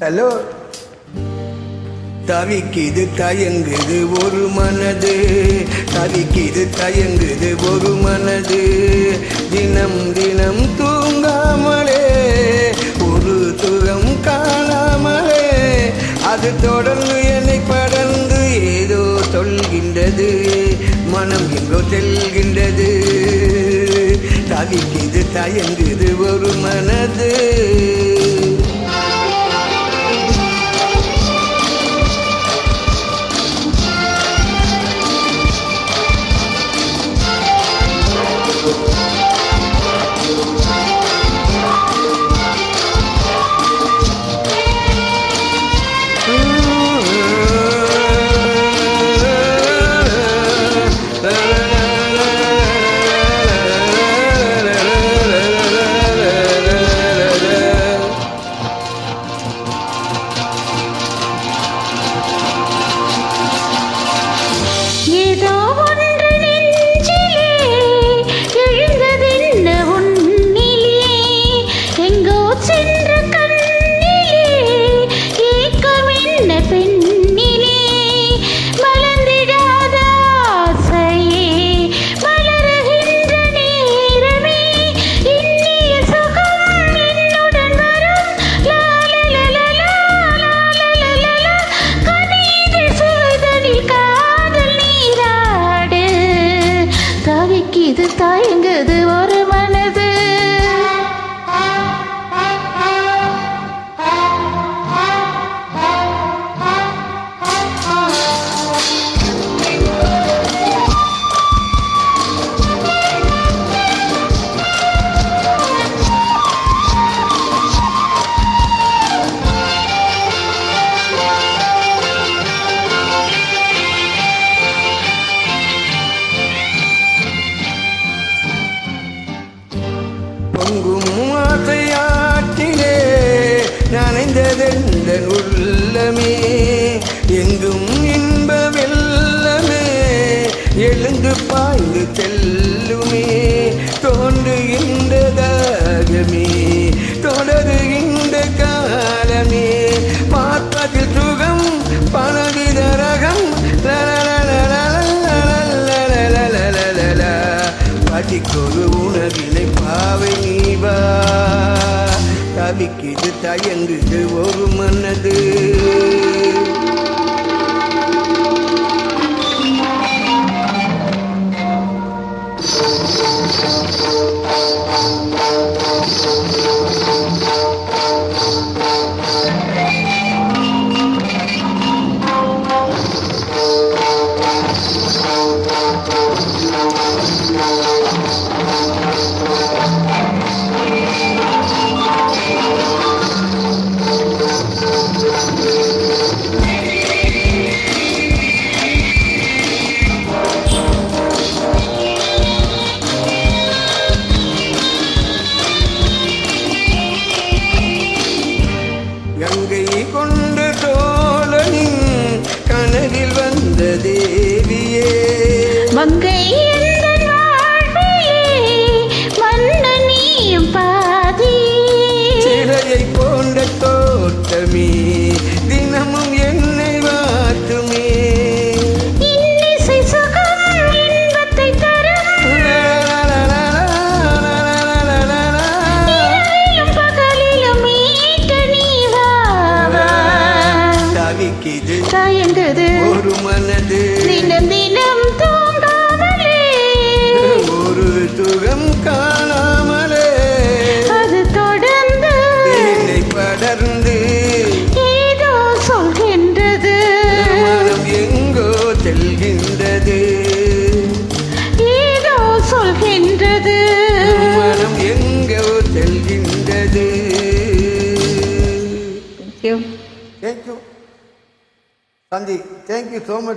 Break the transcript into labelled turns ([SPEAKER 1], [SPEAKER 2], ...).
[SPEAKER 1] Hello. தவிக்குது தயங்குது ஒரு மனது, தவிக்குது தயங்குது ஒரு மனது, தினம் தினம் தூங்காமலே ஒரு சுகம் காணாமலே, அது தொடர்ந்து என்னை படர்ந்து ஏதோ சொல்கின்றது, மனம் எங்கோ செல்கின்றது. தவிக்குது தயங்குது ஒரு மனது.
[SPEAKER 2] இது தயங்குது ஒரு மனது.
[SPEAKER 1] பொங்கும் ஆசையாற்றிலே நனைந்ததெந்த உள்ளமே, எங்கும் இன்ப வெள்ளமே எழுந்து பாய்ந்து செல்லுமே, தோன்றுகின்ற தாகமே தொடருகின்ற காலமே, பார்ப்பதில் சுகம் பலவித ரகம், படிக்கொரு உணவினை பாவை நீவா, தவிக்குது தயங்குது ஒரு மனது. கங்கை கொண்ட தோழனின் கனவில் வந்த தேவியே,
[SPEAKER 2] மங்கை மன்னனியும் பாதி,
[SPEAKER 1] சிலையை போன்ற தோட்டமே தினமும் என்னை வாட்டுமே,
[SPEAKER 2] இன்னிசை சுகம் இன்பத்தை தரும், இரவிலும் பகலிலும் மீட்ட நீவாவா.
[SPEAKER 1] தவிக்குது
[SPEAKER 2] தயங்குது
[SPEAKER 1] ஒரு மனது,
[SPEAKER 2] தினம் தினம் தூங்காமலே
[SPEAKER 1] ஒரு சுகம் காணாமலே,
[SPEAKER 2] அது தொடர்ந்து
[SPEAKER 1] என்னை படர்ந்து
[SPEAKER 2] ஏதோ சொல்கின்றது,
[SPEAKER 1] மனம் எங்கோ செல்கின்றது,
[SPEAKER 2] ஏதோ சொல்கின்றது,
[SPEAKER 1] மனம் எங்கோ செல்கின்றது.
[SPEAKER 2] Thank you.
[SPEAKER 1] Thank you, Sandhi. Thank you so much.